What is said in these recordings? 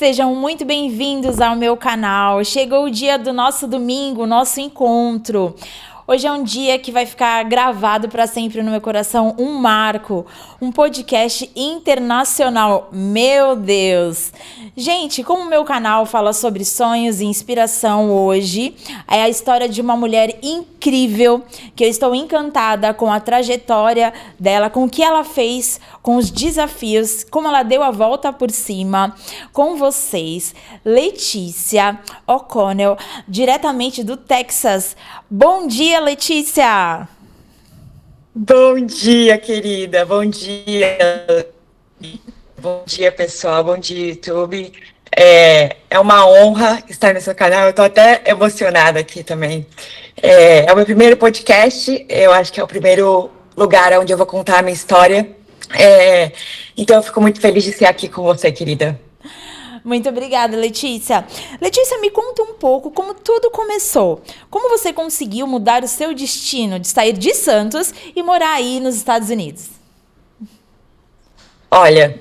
Sejam muito bem-vindos ao meu canal. Chegou o dia do nosso domingo, nosso encontro. Hoje é um dia que vai ficar gravado para sempre no meu coração, um marco, um podcast internacional. Meu Deus! Gente, como o meu canal fala sobre sonhos e inspiração hoje, é a história de uma mulher incrível, que eu estou encantada com a trajetória dela, com o que ela fez, com os desafios, como ela deu a volta por cima. Com vocês, Letícia O'Connell, diretamente do Texas. Bom dia, Letícia! Bom dia, querida. Bom dia. Bom dia, pessoal. Bom dia, YouTube. É uma honra estar no seu canal. Eu tô até emocionada aqui também. É o meu primeiro podcast. Eu acho que é o primeiro lugar onde eu vou contar a minha história. Então, eu fico muito feliz de ser aqui com você, querida. Muito obrigada, Letícia. Letícia, me conta um pouco como tudo começou. Como você conseguiu mudar o seu destino de sair de Santos e morar aí nos Estados Unidos? Olha,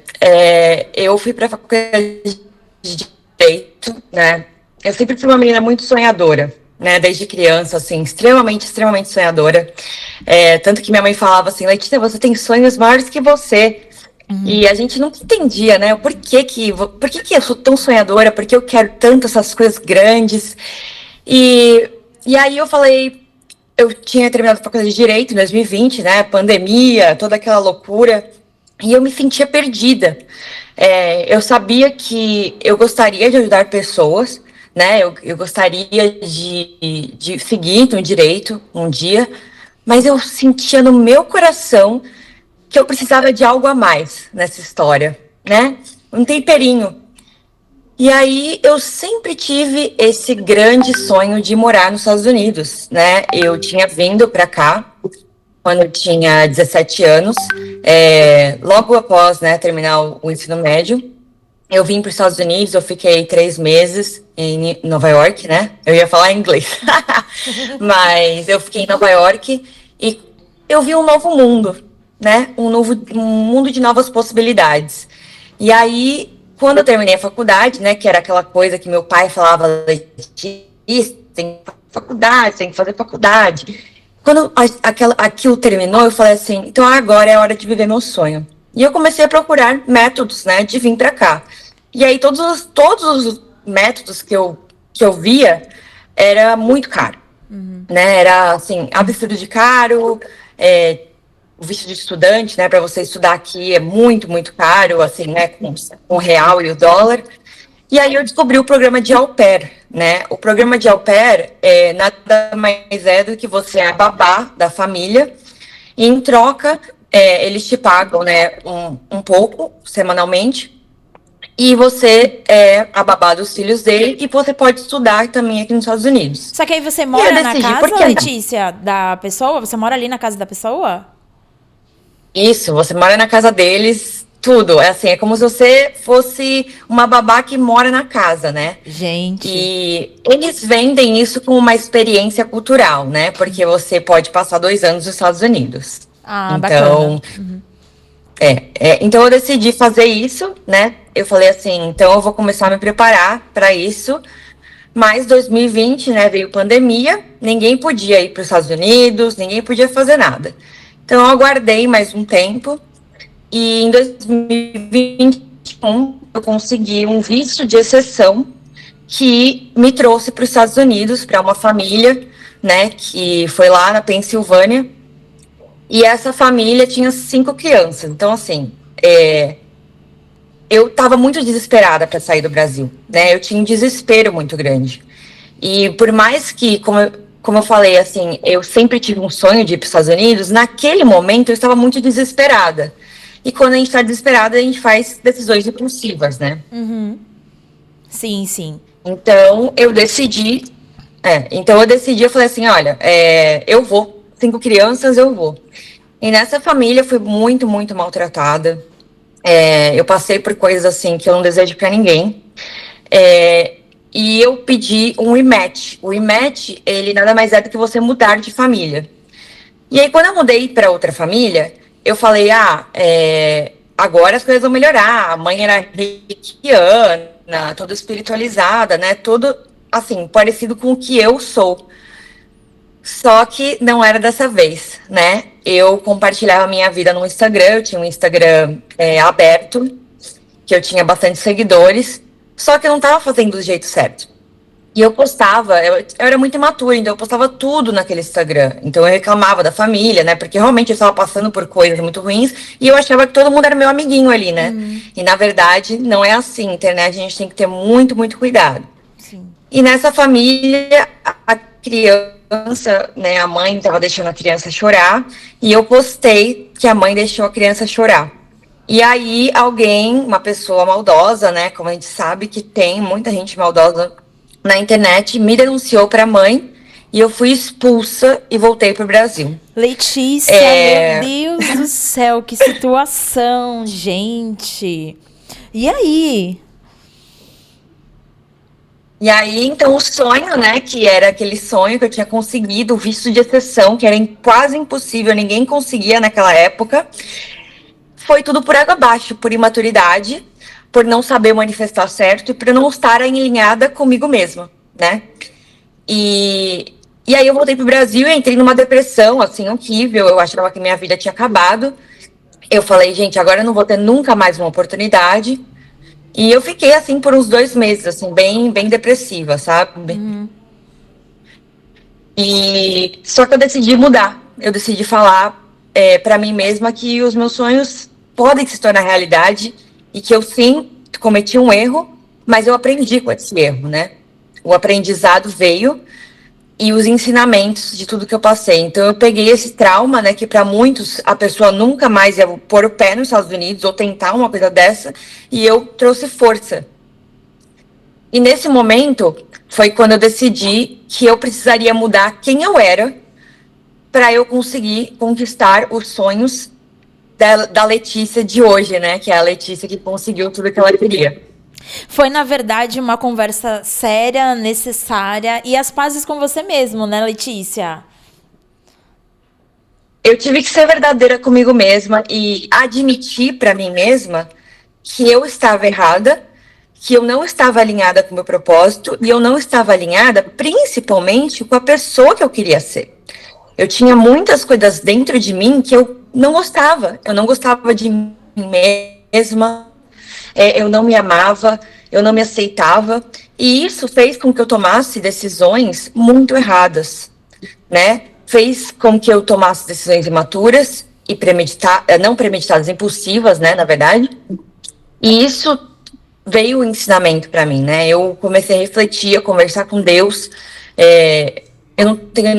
eu fui para a faculdade de Direito, né? Eu sempre fui uma menina muito sonhadora, né? Desde criança, assim, extremamente sonhadora. Tanto que minha mãe falava assim, Letícia, você tem sonhos maiores que você. E a gente nunca entendia, né? Por que eu sou tão sonhadora? Por que eu quero tanto essas coisas grandes? E aí eu falei, eu tinha terminado a faculdade de Direito em 2020, né? Pandemia, toda aquela loucura. E eu me sentia perdida. Eu sabia que eu gostaria de ajudar pessoas, né? Eu gostaria de seguir no direito um dia, mas eu sentia no meu coração que eu precisava de algo a mais nessa história, né? Um temperinho. E aí eu sempre tive esse grande sonho de morar nos Estados Unidos, né? Eu tinha vindo para cá quando eu tinha 17 anos, logo após, né, terminar o ensino médio. Eu vim para os Estados Unidos, eu fiquei 3 meses em Nova York, né? Eu ia falar em inglês, mas eu fiquei em Nova York e eu vi um novo mundo, né? Um mundo de novas possibilidades. E aí, quando eu terminei a faculdade, né, que era aquela coisa que meu pai falava, Letícia, tem que fazer faculdade, tem que fazer faculdade. Quando aquilo terminou, eu falei assim, então agora é a hora de viver meu sonho. E eu comecei a procurar métodos, né, de vir para cá. E aí todos os métodos que eu via era muito caro, né? Era assim, absurdo de caro. O visto de estudante, né, para você estudar aqui é muito caro, assim, né, com o real e o dólar. E aí eu descobri o programa de au pair, né? O programa de au pair nada mais é do que você é a babá da família e em troca eles te pagam, né, um pouco semanalmente e você é a babá dos filhos dele e você pode estudar também aqui nos Estados Unidos. Só que aí você E eu mora na decidi, por casa, que não? Letícia, da pessoa? Você mora ali na casa da pessoa? Isso, você mora na casa deles, tudo. É assim, é como se você fosse uma babá que mora na casa, né? Gente. E eles vendem isso como uma experiência cultural, né? Porque você pode passar 2 anos nos Estados Unidos. Ah, bacana. Então, então eu decidi fazer isso, né? Eu falei assim, então eu vou começar a me preparar para isso. Mas 2020, né, veio pandemia, ninguém podia ir para os Estados Unidos, ninguém podia fazer nada. Então eu aguardei mais um tempo e em 2021 eu consegui um visto de exceção que me trouxe para os Estados Unidos, para uma família, né, que foi lá na Pensilvânia. E essa família tinha 5 crianças. Então, assim, eu estava muito desesperada para sair do Brasil, né? Eu tinha um desespero muito grande. E por mais que, como eu falei, assim, eu sempre tive um sonho de ir para os Estados Unidos, naquele momento eu estava muito desesperada. E quando a gente está desesperada, a gente faz decisões impulsivas, né? Sim, sim. Eu falei assim, olha, eu vou, 5 crianças, eu vou. E nessa família eu fui muito maltratada. Eu passei por coisas assim que eu não desejo para ninguém. E eu pedi um rematch. O rematch, ele nada mais é do que você mudar de família. E aí, quando eu mudei para outra família, eu falei, agora as coisas vão melhorar. A mãe era haitiana, toda espiritualizada, né? Todo, assim, parecido com o que eu sou. Só que não era dessa vez, né? Eu compartilhava minha vida no Instagram, eu tinha um Instagram aberto, que eu tinha bastante seguidores, só que eu não tava fazendo do jeito certo. E eu postava, eu era muito imatura, então eu postava tudo naquele Instagram. Então eu reclamava da família, né? Porque realmente eu estava passando por coisas muito ruins e eu achava que todo mundo era meu amiguinho ali, né? E na verdade não é assim. Internet a gente tem que ter muito, muito cuidado. Sim. E nessa família, a criança, né? A mãe estava deixando a criança chorar e eu postei que a mãe deixou a criança chorar. E aí alguém, uma pessoa maldosa, né? Como a gente sabe que tem muita gente maldosa na internet, me denunciou para a mãe e eu fui expulsa e voltei para o Brasil. Letícia, meu Deus do céu, que situação, gente. E aí? E aí, então, o sonho, né, que era aquele sonho que eu tinha conseguido, o visto de exceção, que era quase impossível, ninguém conseguia naquela época, foi tudo por água abaixo, por imaturidade, por não saber manifestar certo e por não estar alinhada comigo mesma, né? E aí eu voltei pro Brasil e entrei numa depressão, assim, horrível. Eu achava que minha vida tinha acabado. Eu falei, gente, agora eu não vou ter nunca mais uma oportunidade. E eu fiquei, assim, por uns 2 meses, assim, bem, bem depressiva, sabe? E só que eu decidi mudar. Eu decidi falar para mim mesma que os meus sonhos podem se tornar realidade e que eu, sim, cometi um erro, mas eu aprendi com esse erro, né? O aprendizado veio e os ensinamentos de tudo que eu passei. Então eu peguei esse trauma, né, que para muitos a pessoa nunca mais ia pôr o pé nos Estados Unidos ou tentar uma coisa dessa, e eu trouxe força. E nesse momento foi quando eu decidi que eu precisaria mudar quem eu era para eu conseguir conquistar os sonhos da Letícia de hoje, né, que é a Letícia que conseguiu tudo que ela queria. Foi, na verdade, uma conversa séria, necessária e as pazes com você mesmo, né, Letícia? Eu tive que ser verdadeira comigo mesma e admitir para mim mesma que eu estava errada, que eu não estava alinhada com o meu propósito e eu não estava alinhada principalmente com a pessoa que eu queria ser. Eu tinha muitas coisas dentro de mim que eu não gostava. Eu não gostava de mim mesma, eu não me amava, eu não me aceitava. E isso fez com que eu tomasse decisões muito erradas, né? Fez com que eu tomasse decisões imaturas e não premeditadas, impulsivas, né, na verdade. E isso veio o ensinamento para mim, né? Eu comecei a refletir, a conversar com Deus. Eu não tenho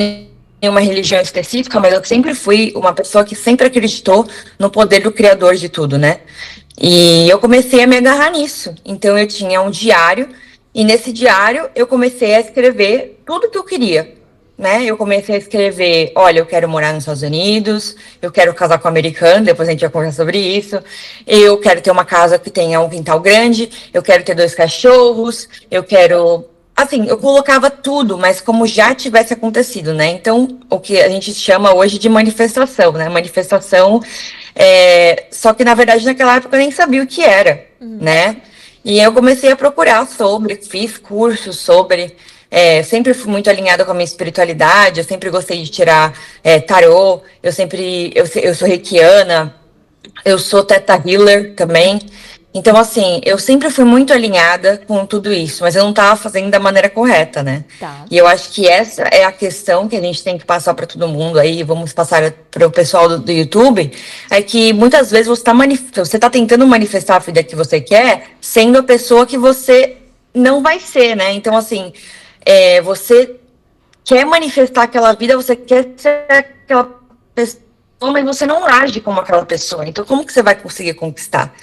nenhuma religião específica, mas eu sempre fui uma pessoa que sempre acreditou no poder do Criador de tudo, né? E eu comecei a me agarrar nisso. Então eu tinha um diário, e nesse diário eu comecei a escrever tudo que eu queria, né? Eu comecei a escrever, olha, eu quero morar nos Estados Unidos, eu quero casar com um americano, depois a gente vai conversar sobre isso, eu quero ter uma casa que tenha um quintal grande, eu quero ter 2 cachorros, eu quero... Assim, eu colocava tudo, mas como já tivesse acontecido, né? Então, o que a gente chama hoje de manifestação, né? Manifestação, só que, na verdade, naquela época eu nem sabia o que era, né? E eu comecei a procurar sobre, fiz cursos sobre... sempre fui muito alinhada com a minha espiritualidade, eu sempre gostei de tirar tarô, eu sou reikiana, eu sou Theta Healer também. Então, assim, eu sempre fui muito alinhada com tudo isso, mas eu não estava fazendo da maneira correta, né? Tá. E eu acho que essa é a questão que a gente tem que passar para todo mundo aí, vamos passar para o pessoal do YouTube, é que muitas vezes você tá tentando manifestar a vida que você quer, sendo a pessoa que você não vai ser, né? Então, assim, você quer manifestar aquela vida, você quer ser aquela pessoa, mas você não age como aquela pessoa. Então, como que você vai conseguir conquistar?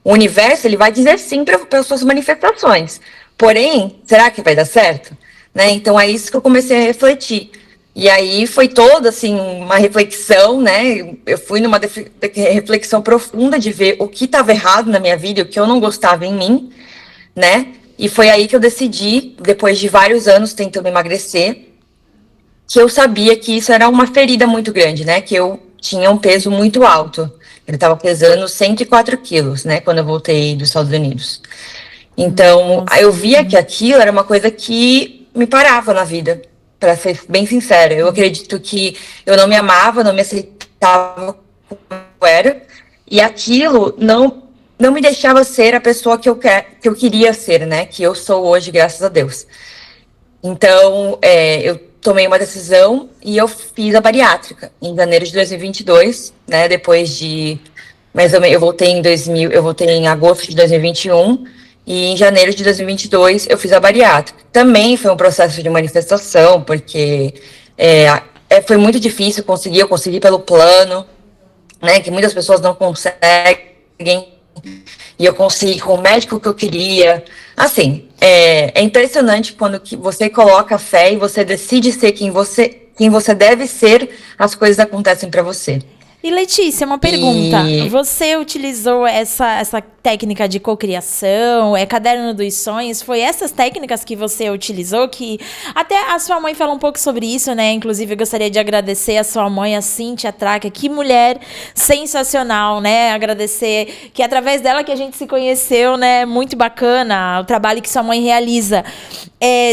O universo, ele vai dizer sim para as suas manifestações. Porém, será que vai dar certo? Né? Então, é isso que eu comecei a refletir. E aí foi toda, assim, uma reflexão, né? Eu fui numa reflexão profunda de ver o que estava errado na minha vida, o que eu não gostava em mim, né? E foi aí que eu decidi, depois de vários anos tentando emagrecer, que eu sabia que isso era uma ferida muito grande, né? Que eu tinha um peso muito alto. Ele estava pesando 104 quilos, né? Quando eu voltei dos Estados Unidos. Então, Nossa. eu via que aquilo era uma coisa que me parava na vida, para ser bem sincera. Eu acredito que eu não me amava, não me aceitava como eu era, e aquilo não me deixava ser a pessoa que eu queria ser, né? Que eu sou hoje, graças a Deus. Então, eu tomei uma decisão e eu fiz a bariátrica em janeiro de 2022, né? Depois de mais ou menos, eu voltei em agosto de 2021 e em janeiro de 2022 eu fiz a bariátrica. Também foi um processo de manifestação, porque foi muito difícil conseguir, eu consegui pelo plano, né? Que muitas pessoas não conseguem. E eu consegui com o médico que eu queria. Assim, é impressionante quando que você coloca fé e você decide ser quem você deve ser, as coisas acontecem para você. E Letícia, uma pergunta. E Você utilizou essa técnica de cocriação, caderno dos sonhos? Foi essas técnicas que você utilizou? Que até a sua mãe falou um pouco sobre isso, né? Inclusive, eu gostaria de agradecer a sua mãe, a Cíntia Traca. Que mulher sensacional, né? Agradecer que através dela que a gente se conheceu, né? Muito bacana o trabalho que sua mãe realiza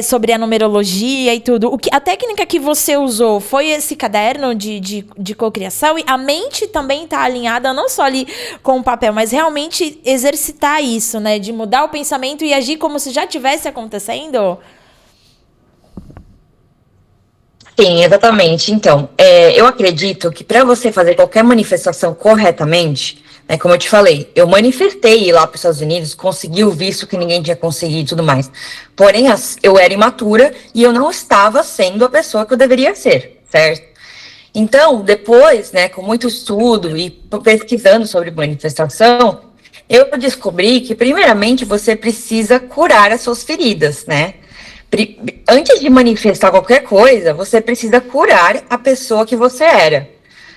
sobre a numerologia e tudo. A técnica que você usou foi esse caderno de cocriação, e a mente também está alinhada não só ali com o papel, mas realmente exercitar isso, né? De mudar o pensamento e agir como se já tivesse acontecendo? sim, exatamente. Então, eu acredito que para você fazer qualquer manifestação corretamente, né, como eu te falei, eu manifestei ir lá para os Estados Unidos, consegui o visto que ninguém tinha conseguido e tudo mais. Porém, eu era imatura e eu não estava sendo a pessoa que eu deveria ser, certo? Então, depois, né, com muito estudo e pesquisando sobre manifestação, eu descobri que, primeiramente, você precisa curar as suas feridas, né? Antes de manifestar qualquer coisa, você precisa curar a pessoa que você era,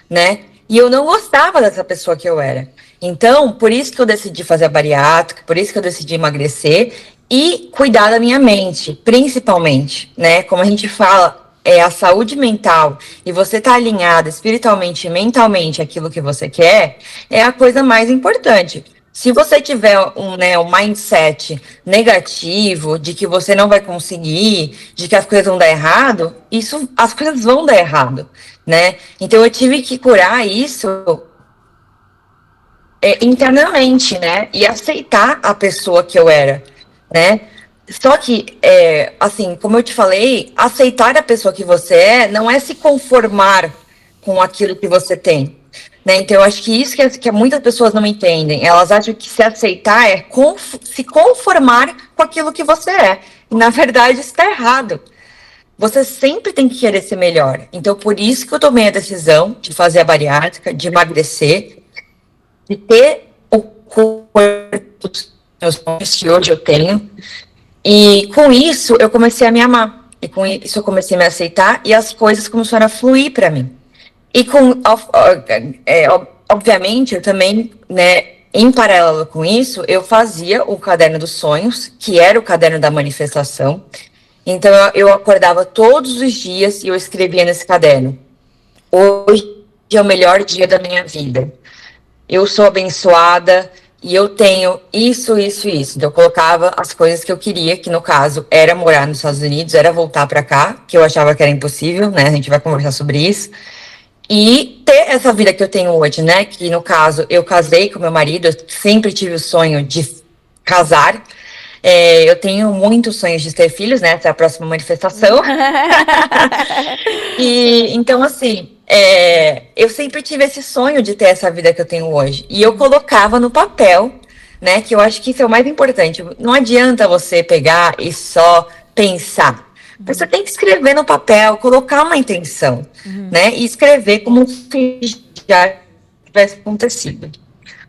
né? E eu não gostava dessa pessoa que eu era. Então, por isso que eu decidi fazer a bariátrica, por isso que eu decidi emagrecer e cuidar da minha mente, principalmente, né? Como a gente fala, é a saúde mental e você tá alinhado espiritualmente e mentalmente aquilo que você quer, é a coisa mais importante. Se você tiver um mindset negativo, de que você não vai conseguir, de que as coisas vão dar errado, as coisas vão dar errado, né? Então eu tive que curar isso internamente, né? E aceitar a pessoa que eu era, né? Só que, assim, como eu te falei, aceitar a pessoa que você não é se conformar com aquilo que você tem, né? Então, eu acho que isso que muitas pessoas não entendem. Elas acham que se aceitar é se conformar com aquilo que você é. E, na verdade, isso está errado. Você sempre tem que querer ser melhor. Então, por isso que eu tomei a decisão de fazer a bariátrica, de emagrecer, de ter o corpo dos meus sonhos que hoje eu tenho. E com isso eu comecei a me amar. E com isso eu comecei a me aceitar e as coisas começaram a fluir para mim. E obviamente eu também, né, em paralelo com isso, eu fazia o caderno dos sonhos, que era o caderno da manifestação. Então eu acordava todos os dias e eu escrevia nesse caderno: hoje é o melhor dia da minha vida. Eu sou abençoada e eu tenho isso, isso, isso. Então, eu colocava as coisas que eu queria, que no caso era morar nos Estados Unidos, era voltar para cá, que eu achava que era impossível, né? A gente vai conversar sobre isso. E ter essa vida que eu tenho hoje, né? Que no caso, eu casei com meu marido, eu sempre tive o sonho de casar. Eu tenho muitos sonhos de ter filhos, né? Essa é a próxima manifestação. E então, assim, eu sempre tive esse sonho de ter essa vida que eu tenho hoje. E eu colocava no papel, né? Que eu acho que isso é o mais importante. Não adianta você pegar e só pensar. Você tem que escrever no papel, colocar uma intenção, né? E escrever como se já tivesse acontecido.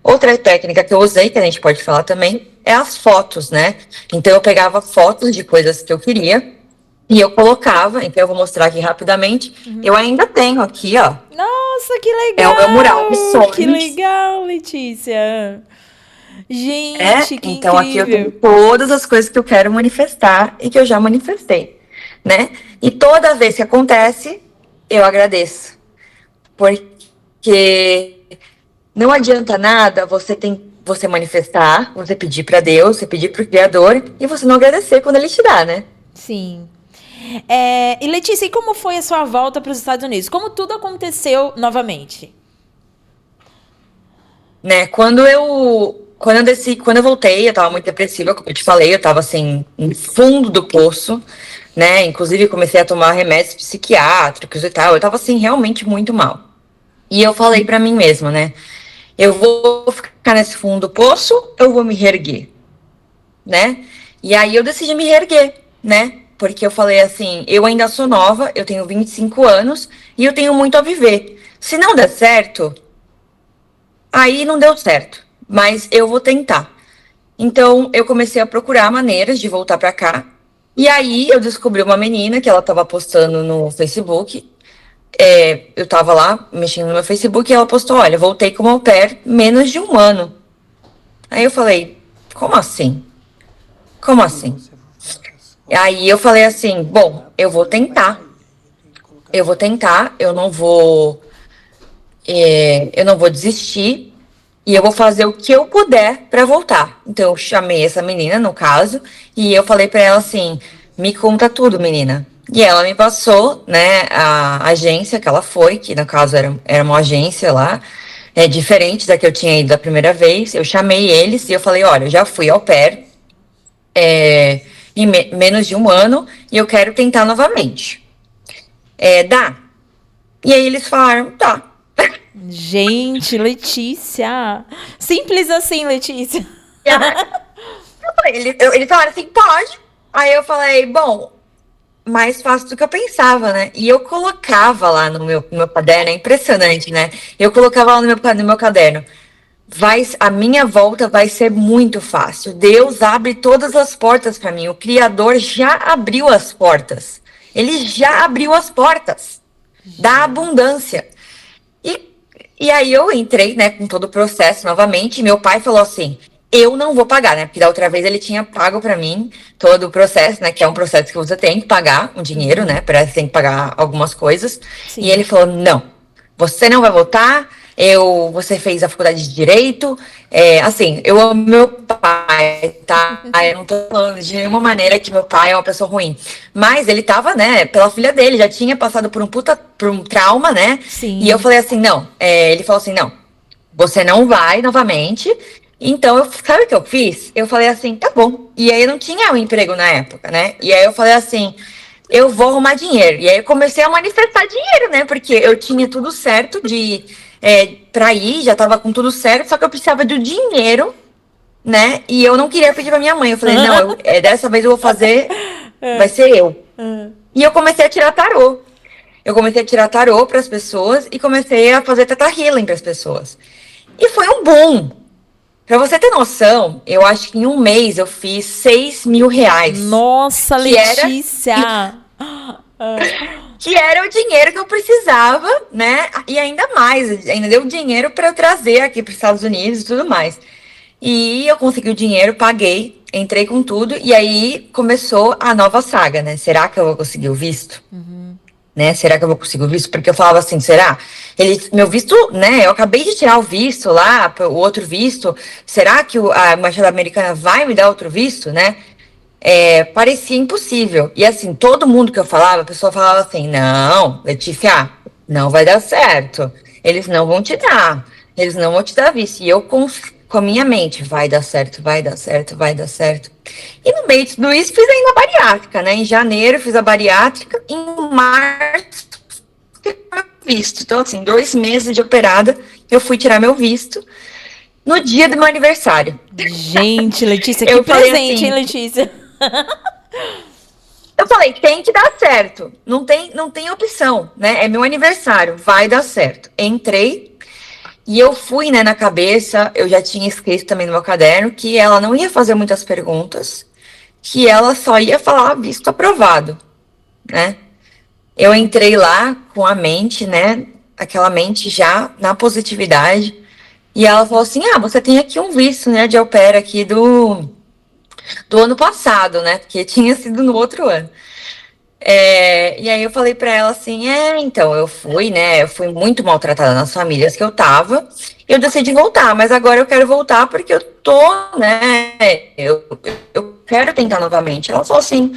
Outra técnica que eu usei, que a gente pode falar também, é as fotos, né? Então eu pegava fotos de coisas que eu queria e eu colocava, então eu vou mostrar aqui rapidamente. Eu ainda tenho aqui, ó. Nossa, que É o meu mural legal! de sonhos. Que legal, Letícia! Gente, que Então aqui eu tenho incrível! todas as coisas que eu quero manifestar e que eu já manifestei, né? E toda vez que acontece, eu agradeço. Porque não adianta nada você você manifestar, você pedir pra Deus, você pedir pro Criador e você não agradecer quando ele te dá, né? Sim. E Letícia, e como foi a sua volta para os Estados Unidos? Como tudo aconteceu novamente? Né? Quando eu voltei, eu tava muito depressiva, como eu te falei, eu tava assim, no fundo do poço, né? Inclusive comecei a tomar remédios psiquiátricos e tal. Eu tava assim, realmente muito mal. E eu falei pra mim mesma, né? Eu vou ficar nesse fundo do poço, eu vou me reerguer, né? E aí eu decidi me reerguer, né? Porque eu falei assim, eu ainda sou nova, eu tenho 25 anos e eu tenho muito a viver. Se não der certo, aí não deu certo, mas eu vou tentar. Então eu comecei a procurar maneiras de voltar pra cá. E aí eu descobri uma menina que ela tava postando no Facebook. Eu tava lá mexendo no meu Facebook e ela postou: olha, voltei como au pair menos de um ano. Aí eu falei: como assim? Como assim? Aí eu falei assim: bom, eu vou tentar. Eu vou tentar, eu não vou desistir e eu vou fazer o que eu puder para voltar. Então eu chamei essa menina, no caso, e eu falei para ela assim: me conta tudo, menina. E ela me passou, né, a agência que ela foi, que no caso era uma agência lá, diferente da que eu tinha ido da primeira vez. Eu chamei eles e eu falei: olha, eu já fui au pair em menos de um ano e eu quero tentar novamente. Dá? E aí eles falaram: tá. Gente, Letícia. Simples assim, Letícia. E aí, eles falaram assim: pode. Aí eu falei: bom, mais fácil do que eu pensava, né? E eu colocava lá no meu caderno, é impressionante, né? Eu colocava lá no meu caderno: a minha volta vai ser muito fácil. Deus abre todas as portas para mim. O Criador já abriu as portas. Ele já abriu as portas da abundância. E, e aí eu entrei, né, com todo o processo novamente. E meu pai falou assim: eu não vou pagar, né? Porque da outra vez ele tinha pago pra mim todo o processo, né? Que é um processo que você tem que pagar um dinheiro, né? Parece que tem que pagar algumas coisas. E Sim. ele falou: não, você não vai votar. Você fez a faculdade de Direito. Assim, eu amo meu pai, tá? Eu não tô falando de nenhuma maneira que meu pai é uma pessoa ruim. Mas ele tava, né, pela filha dele, já tinha passado por um trauma, né? E eu Sim. falei assim: não. Ele falou assim: não, você não vai novamente. Então, sabe o que eu fiz? Eu falei assim: tá bom. E aí eu não tinha um emprego na época, né? E aí eu falei assim: eu vou arrumar dinheiro. E aí eu comecei a manifestar dinheiro, né? Porque eu tinha tudo certo pra ir, já tava com tudo certo, só que eu precisava do dinheiro, né? E eu não queria pedir pra minha mãe. Eu falei: não, dessa vez eu vou fazer, vai ser eu. E eu comecei a tirar tarô. Eu comecei a tirar tarô para as pessoas e comecei a fazer teta healing para as pessoas. E foi um boom. Pra você ter noção, eu acho que em um mês eu fiz R$ 6.000. Nossa, Que era, Letícia. que era o dinheiro que eu precisava, né? E ainda mais, ainda deu dinheiro para eu trazer aqui para os Estados Unidos e tudo mais. E eu consegui o dinheiro, paguei, entrei com tudo, e aí começou a nova saga, né? Será que eu vou conseguir o visto? Né? Será que eu vou conseguir o visto? Porque eu falava assim: será? Meu visto, né? Eu acabei de tirar o visto lá, o outro visto. Será que a Embaixada Americana vai me dar outro visto, né? Parecia impossível. E assim, todo mundo que eu falava, a pessoa falava assim: não, Letícia, não vai dar certo. Eles não vão te dar. Eles não vão te dar visto. E eu com a minha mente: vai dar certo, vai dar certo, vai dar certo. E no meio de tudo isso, fiz ainda a bariátrica, né? Em janeiro, fiz a bariátrica. Em março, fiz meu visto. Então, assim, 2 meses de operada, eu fui tirar meu visto no dia do meu aniversário. Gente, Letícia, que Eu falei presente, hein, assim, Letícia? eu falei: tem que dar certo. Não tem opção, né? É meu aniversário, vai dar certo. Entrei e eu fui, né, na cabeça, eu já tinha escrito também no meu caderno que ela não ia fazer muitas perguntas, que ela só ia falar visto aprovado, né? Eu entrei lá com a mente, né? Aquela mente já na positividade. E ela falou assim: ah, você tem aqui um visto, né, de au pair aqui do ano passado, né? Porque tinha sido no outro ano. E aí eu falei pra ela assim: então, eu fui, né? Eu fui muito maltratada nas famílias que eu tava. eu decidi voltar, mas agora eu quero voltar porque eu tô, né, eu quero tentar novamente. Ela falou assim,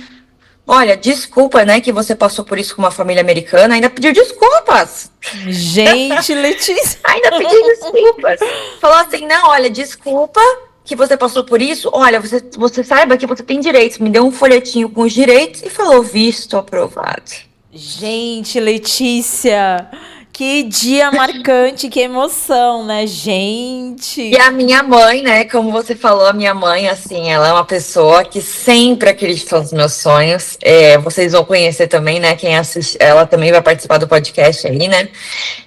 olha, desculpa, né, que você passou por isso com uma família americana, ainda pediu desculpas. Gente, Letícia. Ainda pediu desculpas. Falou assim, não, olha, desculpa que você passou por isso. Olha, você saiba que você tem direitos. Me deu um folhetinho com os direitos e falou, visto aprovado. Gente, Letícia. Que dia marcante, que emoção, né, gente? E a minha mãe, né, como você falou, a minha mãe, assim, ela é uma pessoa que sempre acreditou nos meus sonhos. Vocês vão conhecer também, né, quem assiste, ela também vai participar do podcast aí, né?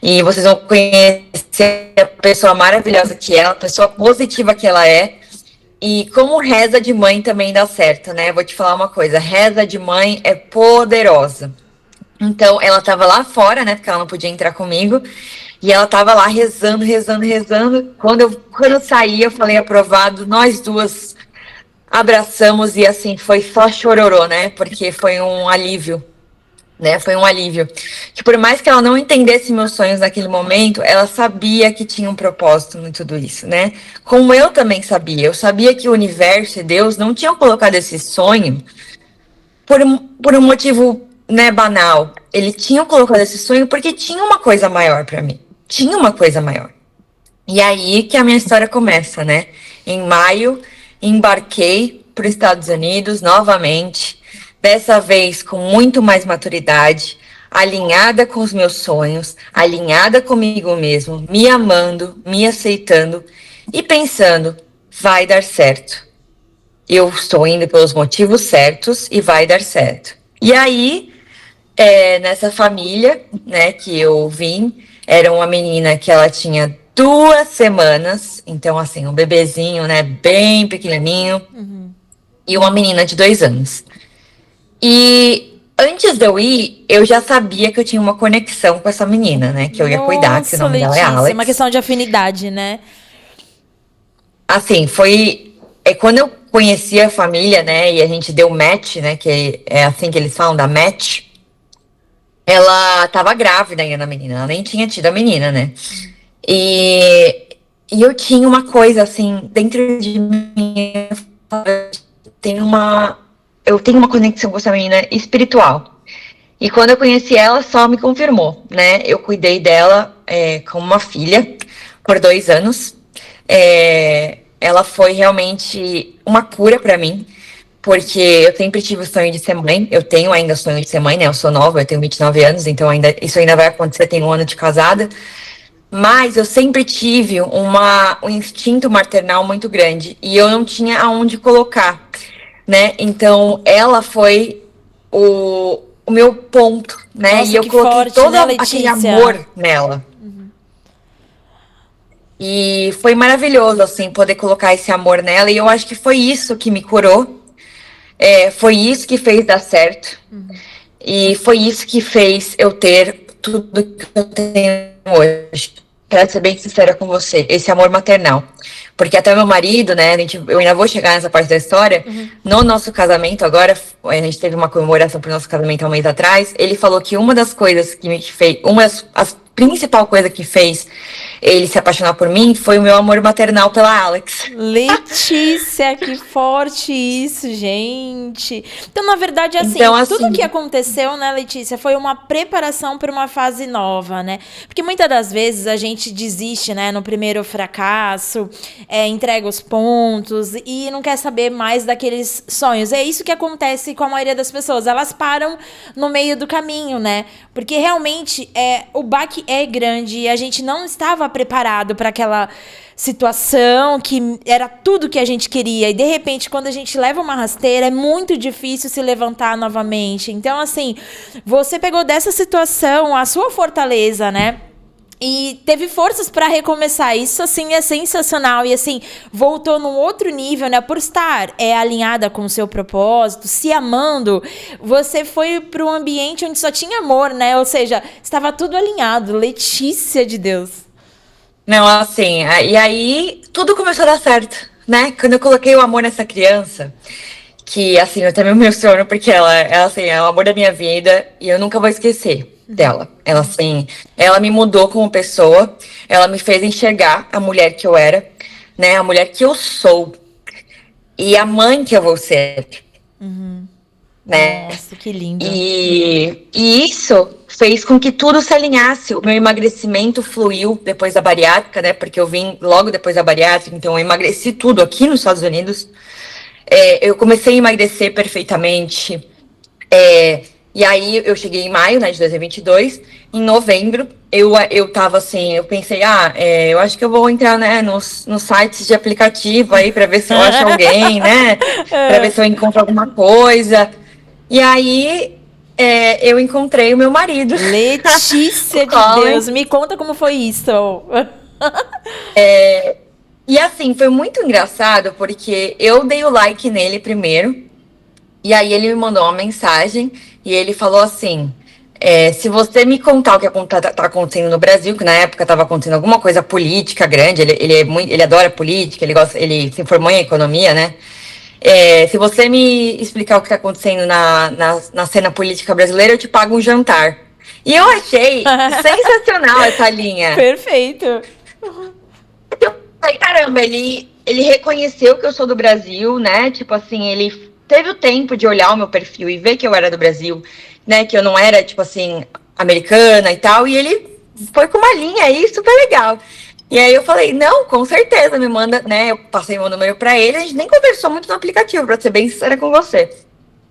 E vocês vão conhecer a pessoa maravilhosa que é, a pessoa positiva que ela é. E como reza de mãe também dá certo, né? Vou te falar uma coisa, reza de mãe é poderosa. Então, ela tava lá fora, né? Porque ela não podia entrar comigo. E ela tava lá rezando, rezando, rezando. Quando eu saí, eu falei aprovado. Nós duas abraçamos e assim, foi só chororô, né? Porque foi um alívio, né? Foi um alívio. Que por mais que ela não entendesse meus sonhos naquele momento, ela sabia que tinha um propósito em tudo isso, né? Como eu também sabia. Eu sabia que o universo e Deus não tinham colocado esse sonho por um motivo, né, banal. Eles tinham colocado esse sonho porque tinha uma coisa maior para mim. Tinha uma coisa maior. E aí que a minha história começa, né? Em maio, embarquei para os Estados Unidos novamente, dessa vez com muito mais maturidade, alinhada com os meus sonhos, alinhada comigo mesmo, me amando, me aceitando e pensando, vai dar certo. Eu estou indo pelos motivos certos e vai dar certo. E aí, nessa família, né, que eu vim, era uma menina que ela tinha 2 semanas, então assim, um bebezinho, né, bem pequenininho, e uma menina de 2 anos. E antes de eu ir, eu já sabia que eu tinha uma conexão com essa menina, né, que eu ia cuidar, que o nome dela é Alex. É uma questão de afinidade, né? Assim, quando eu conheci a família, né, e a gente deu match, né, que é assim que eles falam, da match, ela tava grávida ainda, a menina, ela nem tinha tido a menina, né, e eu tinha uma coisa, assim, dentro de mim, eu tenho uma conexão com essa menina espiritual, e quando eu conheci ela, só me confirmou, né, eu cuidei dela como uma filha por 2 anos. Ela foi realmente uma cura pra mim, porque eu sempre tive o sonho de ser mãe, eu tenho ainda o sonho de ser mãe, né? Eu sou nova, eu tenho 29 anos, então isso ainda vai acontecer, tenho 1 ano de casada, mas eu sempre tive um instinto maternal muito grande, e eu não tinha aonde colocar, né? Então, ela foi o meu ponto, né? Nossa, e eu que coloquei forte, todo né, aquele Letícia? amor nela. E foi maravilhoso, assim, poder colocar esse amor nela. E eu acho que foi isso que me curou. Foi isso que fez dar certo. E foi isso que fez eu ter tudo que eu tenho hoje. Quero ser bem sincera com você, esse amor maternal. Porque até meu marido, né, eu ainda vou chegar nessa parte da história, no nosso casamento agora, a gente teve uma comemoração pro nosso casamento há 1 mês atrás, ele falou que uma das coisas que me fez, as principal coisa que fez ele se apaixonar por mim foi o meu amor maternal pela Alex. Letícia, que forte isso, gente. Então, na verdade, Então, tudo assim, que aconteceu, né, Letícia, foi uma preparação para uma fase nova, né? Porque muitas das vezes a gente desiste, né, no primeiro fracasso, entrega os pontos e não quer saber mais daqueles sonhos. É isso que acontece com a maioria das pessoas. Elas param no meio do caminho, né? Porque realmente o baque é grande e a gente não estava preparado para aquela situação que era tudo que a gente queria. E, de repente, quando a gente leva uma rasteira, é muito difícil se levantar novamente. Então, assim, você pegou dessa situação a sua fortaleza, né? E teve forças para recomeçar. Isso, assim, é sensacional. E, assim, voltou num outro nível, né? Por estar alinhada com o seu propósito, se amando, você foi para um ambiente onde só tinha amor, né? Ou seja, estava tudo alinhado. Letícia de Deus. não, assim, e aí tudo começou a dar certo, né? Quando eu coloquei o amor nessa criança, que, assim, eu também me emociono, porque ela assim, é o amor da minha vida e eu nunca vou esquecer. dela. Ela, assim, ela me mudou como pessoa, ela me fez enxergar a mulher que eu era, né? A mulher que eu sou e a mãe que eu vou ser, né? Nossa, que lindo. E isso fez com que tudo se alinhasse. O meu emagrecimento fluiu depois da bariátrica, né? Porque eu vim logo depois da bariátrica, então eu emagreci tudo aqui nos Estados Unidos. Eu comecei a emagrecer perfeitamente. E aí eu cheguei em maio, né, de 2022. Em novembro, eu tava assim, eu pensei, eu acho que eu vou entrar, né, nos sites de aplicativo aí para ver se eu acho alguém, né? Para ver se eu encontro alguma coisa. E aí eu encontrei o meu marido. Letícia O de Colin. Deus, me conta como foi isso. E assim, foi muito engraçado porque eu dei o like nele primeiro. E aí ele me mandou uma mensagem e ele falou assim: se você me contar o que tá acontecendo no Brasil, que na época estava acontecendo alguma coisa política grande, ele adora política, ele se formou em economia, né? Se você me explicar o que está acontecendo na cena política brasileira, eu te pago um jantar. E eu achei sensacional essa linha. Perfeito. Eu falei, caramba, ele reconheceu que eu sou do Brasil, né? Tipo assim, ele teve o tempo de olhar o meu perfil e ver que eu era do Brasil, né? Que eu não era, tipo assim, americana e tal. E ele foi com uma linha aí super legal. E aí eu falei, não, com certeza, me manda, né? Eu passei meu número pra ele, a gente nem conversou muito no aplicativo, pra ser bem sincera com você.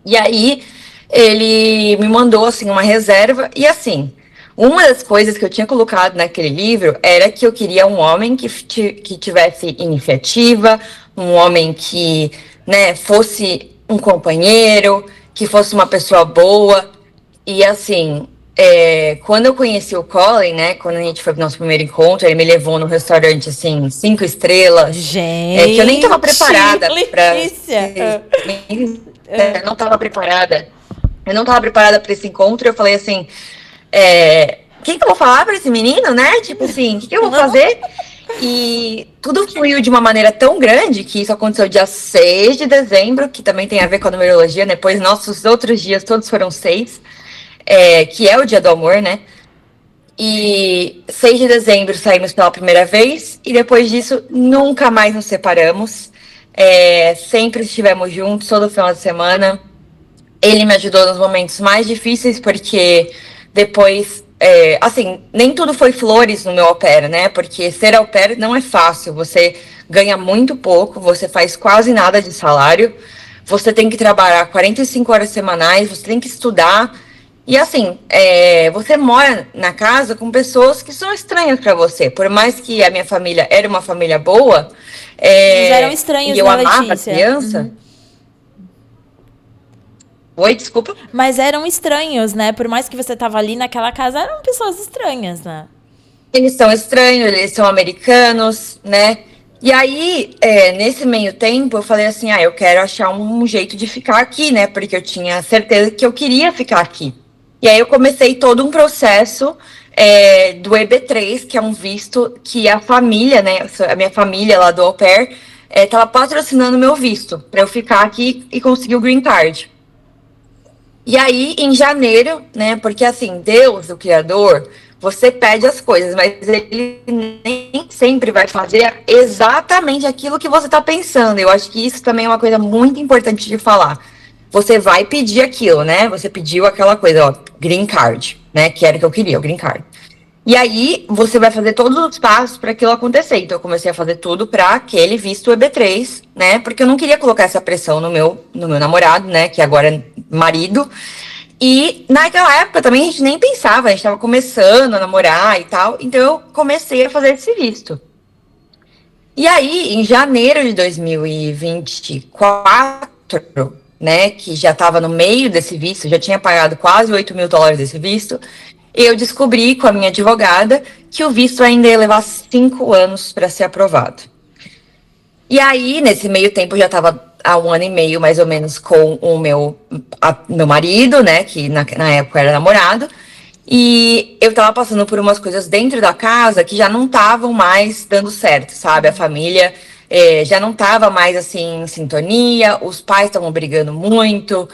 E aí ele me mandou assim uma reserva e assim, uma das coisas que eu tinha colocado naquele livro era que eu queria um homem que tivesse iniciativa, um homem que, né, fosse um companheiro, que fosse uma pessoa boa. E assim, quando eu conheci o Colin, né, quando a gente foi pro nosso primeiro encontro, ele me levou num restaurante assim, 5 estrelas, que eu nem tava Gente, preparada para Letícia. eu não estava preparada. Eu não estava preparada para esse encontro. Eu falei assim: o que eu vou falar para esse menino, né? Tipo assim, o que eu vou fazer? E tudo fluiu de uma maneira tão grande que isso aconteceu dia 6 de dezembro, que também tem a ver com a numerologia, né? Pois nossos outros dias todos foram 6, que é o dia do amor, né? E 6 de dezembro saímos pela primeira vez, e depois disso nunca mais nos separamos. Sempre estivemos juntos todo final de semana. Ele me ajudou nos momentos mais difíceis, porque depois, assim, nem tudo foi flores no meu au pair, né? Porque ser au pair não é fácil. Você ganha muito pouco, você faz quase nada de salário, você tem que trabalhar 45 horas semanais, você tem que estudar. E assim, você mora na casa com pessoas que são estranhas para você. Por mais que a minha família era uma família boa, Eles eram estranhos, e eu né, amava a Letícia? criança. Oi, desculpa. Mas eram estranhos, né? Por mais que você tava ali naquela casa, eram pessoas estranhas, né? Eles são estranhos, eles são americanos, né? E aí, nesse meio tempo, eu falei assim: eu quero achar um jeito de ficar aqui, né? Porque eu tinha certeza que eu queria ficar aqui. E aí eu comecei todo um processo do EB3, que é um visto que a família, né? A minha família lá do au pair, estava patrocinando meu visto para eu ficar aqui e conseguir o green card. E aí, em janeiro, né? Porque assim, Deus, o Criador, você pede as coisas, mas ele nem sempre vai fazer exatamente aquilo que você está pensando. Eu acho que isso também é uma coisa muito importante de falar. Você vai pedir aquilo, né? Você pediu aquela coisa, ó, green card, né? Que era o que eu queria, o green card. E aí, você vai fazer todos os passos para aquilo acontecer. Então, eu comecei a fazer tudo para aquele visto EB3, né? Porque eu não queria colocar essa pressão no meu namorado, né? Que agora é marido. E naquela época também a gente nem pensava, a gente estava começando a namorar e tal. Então, eu comecei a fazer esse visto. E aí, em janeiro de 2024, né? Que já estava no meio desse visto, já tinha pagado quase $8.000 desse visto. Eu descobri com a minha advogada que o visto ainda ia levar 5 anos para ser aprovado. E aí, nesse meio tempo, eu já estava há 1 ano e meio, mais ou menos, com o meu marido, né, que na época era namorado, e eu estava passando por umas coisas dentro da casa que já não estavam mais dando certo, sabe? A família já não estava mais assim em sintonia, os pais estavam brigando muito,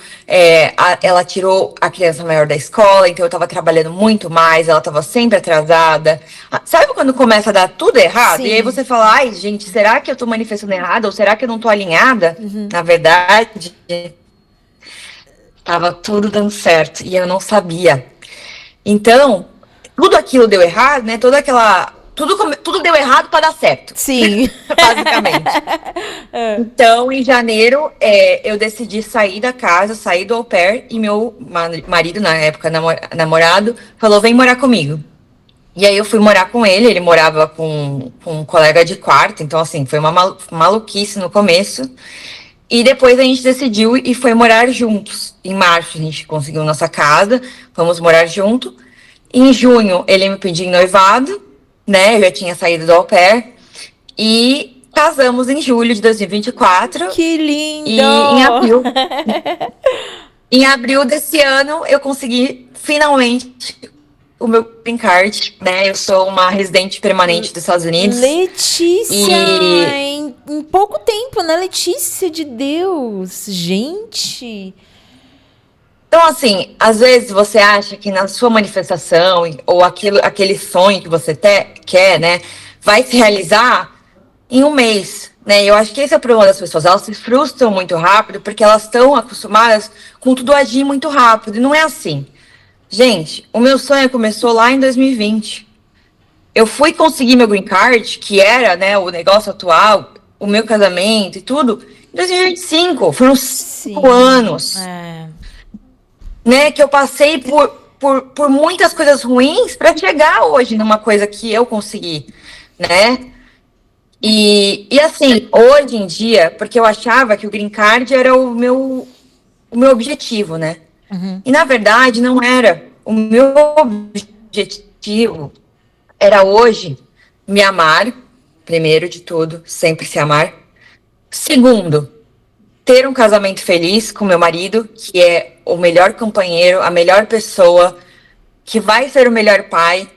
ela tirou a criança maior da escola, então eu estava trabalhando muito mais, ela estava sempre atrasada. Sabe quando começa a dar tudo errado? Sim. E aí você fala, ai, gente, será que eu estou manifestando errado? Ou será que eu não estou alinhada? Na verdade, estava tudo dando certo e eu não sabia. Então, tudo aquilo deu errado, né? Tudo deu errado para dar certo. Sim. Basicamente. Então, em janeiro, eu decidi sair da casa, sair do au pair, e meu marido, na época, namorado, falou: vem morar comigo. E aí eu fui morar com ele morava com um colega de quarto, então, assim, foi uma maluquice no começo. E depois a gente decidiu e foi morar juntos. Em março a gente conseguiu nossa casa, fomos morar junto. Em junho ele me pediu em noivado, né? Eu já tinha saído do au pair. E casamos em julho de 2024. Que lindo! E em abril desse ano eu consegui finalmente o meu green card, né? Eu sou uma residente permanente dos Estados Unidos. Letícia! Em pouco tempo, né? Letícia de Deus! Gente! Então, assim, às vezes você acha que na sua manifestação ou aquele sonho que você quer, né, vai se realizar em um mês, né? Eu acho que esse é o problema das pessoas. Elas se frustram muito rápido porque elas estão acostumadas com tudo agir muito rápido. E não é assim. Gente, o meu sonho começou lá em 2020. Eu fui conseguir meu green card, que era, né, o negócio atual, o meu casamento e tudo, em 2025. Foram 5 anos. Né, que eu passei por muitas coisas ruins para chegar hoje numa coisa que eu consegui, né? E assim, hoje em dia, porque eu achava que o green card era o meu objetivo, né? E na verdade não era. O meu objetivo era hoje me amar, primeiro de tudo, sempre se amar. Segundo, ter um casamento feliz com meu marido, que é o melhor companheiro, a melhor pessoa, que vai ser o melhor pai.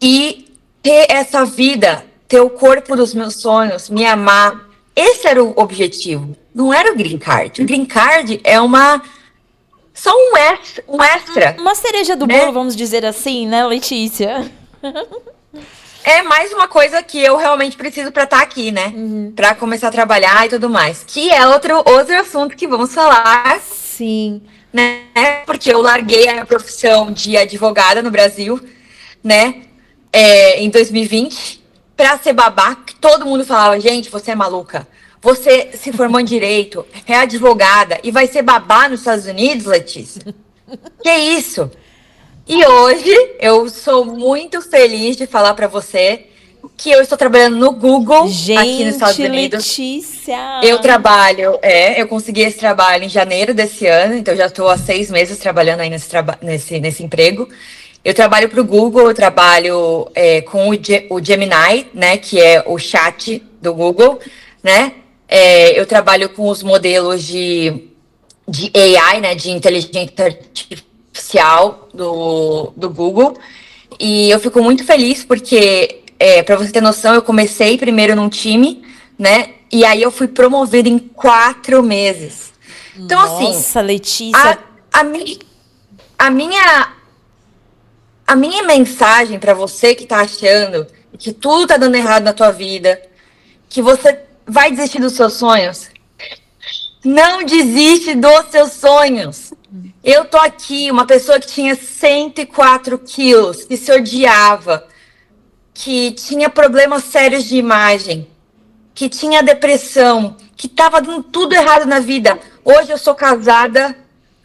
E ter essa vida, ter o corpo dos meus sonhos, me amar. Esse era o objetivo. Não era o green card. O green card é só um extra. Uma cereja do bolo, vamos dizer assim, né, Letícia? É mais uma coisa que eu realmente preciso para estar aqui, né? Para começar a trabalhar e tudo mais. Que é outro assunto que vamos falar. Sim. Né? Porque eu larguei a minha profissão de advogada no Brasil, né? Em 2020, para ser babá, que todo mundo falava, gente, você é maluca. Você se formou em direito, é advogada e vai ser babá nos Estados Unidos, Letícia? Que isso? E hoje eu sou muito feliz de falar para você que eu estou trabalhando no Google aqui nos Estados Unidos. Letícia! Eu consegui esse trabalho em janeiro desse ano, então já estou há 6 meses trabalhando aí nesse emprego. Eu trabalho para o Google, eu trabalho com o Gemini, né, que é o chat do Google, né? Eu trabalho com os modelos de AI, né, de inteligência artificial do Google. E eu fico muito feliz porque, para você ter noção, eu comecei primeiro num time, né? E aí eu fui promovida em 4 meses. Então, Nossa, assim, Letícia. A minha mensagem para você que tá achando que tudo tá dando errado na tua vida, que você vai desistir dos seus sonhos, não desiste dos seus sonhos. Eu tô aqui, uma pessoa que tinha 104 quilos, que se odiava, que tinha problemas sérios de imagem, que tinha depressão, que tava dando tudo errado na vida. Hoje eu sou casada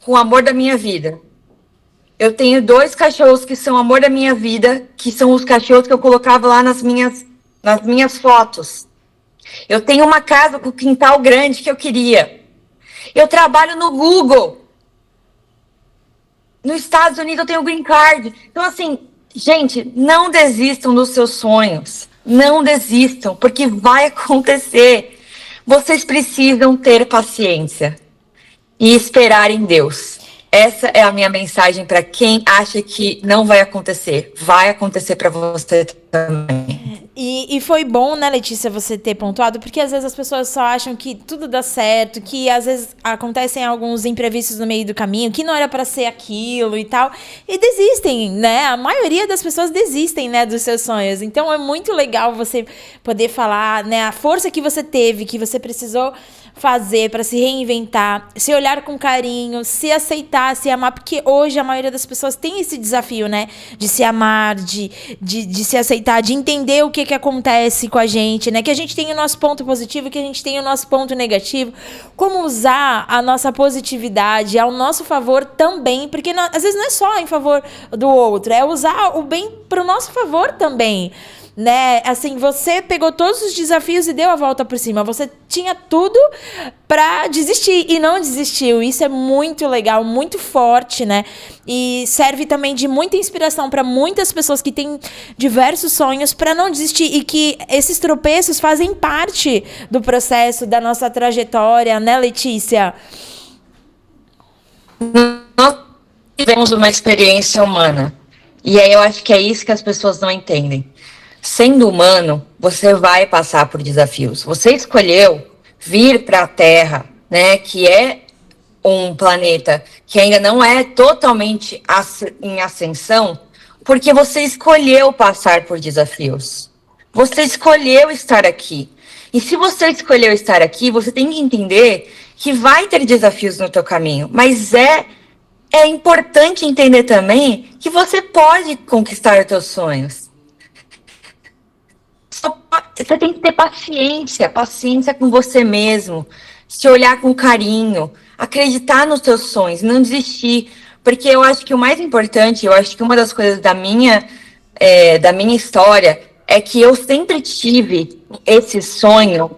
com o amor da minha vida. Eu tenho 2 cachorros que são o amor da minha vida, que são os cachorros que eu colocava lá nas minhas fotos. Eu tenho uma casa com quintal grande que eu queria. Eu trabalho no Google. Nos Estados Unidos eu tenho green card. Então, assim, gente, não desistam dos seus sonhos. Não desistam, porque vai acontecer. Vocês precisam ter paciência e esperar em Deus. Essa é a minha mensagem para quem acha que não vai acontecer. Vai acontecer para você também. E foi bom, né, Letícia, você ter pontuado, porque às vezes as pessoas só acham que tudo dá certo, que às vezes acontecem alguns imprevistos no meio do caminho, que não era para ser aquilo e tal, e desistem, né? A maioria das pessoas desistem, né, dos seus sonhos. Então é muito legal você poder falar, né, a força que você teve, que você precisou fazer para se reinventar, se olhar com carinho, se aceitar, se amar, porque hoje a maioria das pessoas tem esse desafio, né, de se amar, de se aceitar, de entender o que acontece com a gente, né, que a gente tem o nosso ponto positivo, que a gente tem o nosso ponto negativo, como usar a nossa positividade ao nosso favor também, porque às vezes não é só em favor do outro, é usar o bem para o nosso favor também, né? Assim, você pegou todos os desafios e deu a volta por cima. Você tinha tudo pra desistir e não desistiu. Isso é muito legal, muito forte, né? E serve também de muita inspiração para muitas pessoas que têm diversos sonhos para não desistir e que esses tropeços fazem parte do processo da nossa trajetória, né, Letícia? Nós tivemos uma experiência humana. E aí eu acho que é isso que as pessoas não entendem. Sendo humano, você vai passar por desafios. Você escolheu vir para a Terra, né, que é um planeta que ainda não é totalmente em ascensão, porque você escolheu passar por desafios. Você escolheu estar aqui. E se você escolheu estar aqui, você tem que entender que vai ter desafios no teu caminho, mas é importante entender também que você pode conquistar os teus sonhos. Você tem que ter paciência com você mesmo, se olhar com carinho, acreditar nos seus sonhos, não desistir. Porque eu acho que o mais importante, eu acho que uma das coisas da minha história é que eu sempre tive esse sonho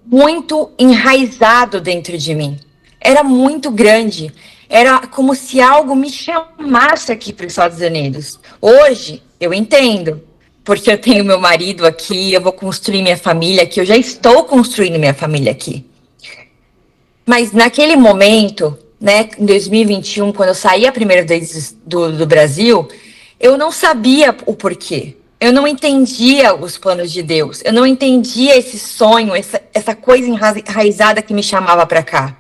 muito enraizado dentro de mim. Era muito grande. Era como se algo me chamasse aqui para os Estados Unidos. Hoje, eu entendo. Porque eu tenho meu marido aqui, eu vou construir minha família aqui, eu já estou construindo minha família aqui. Mas naquele momento, né, em 2021, quando eu saí a primeira vez do Brasil, eu não sabia o porquê. Eu não entendia os planos de Deus. Eu não entendia esse sonho, essa coisa enraizada que me chamava para cá.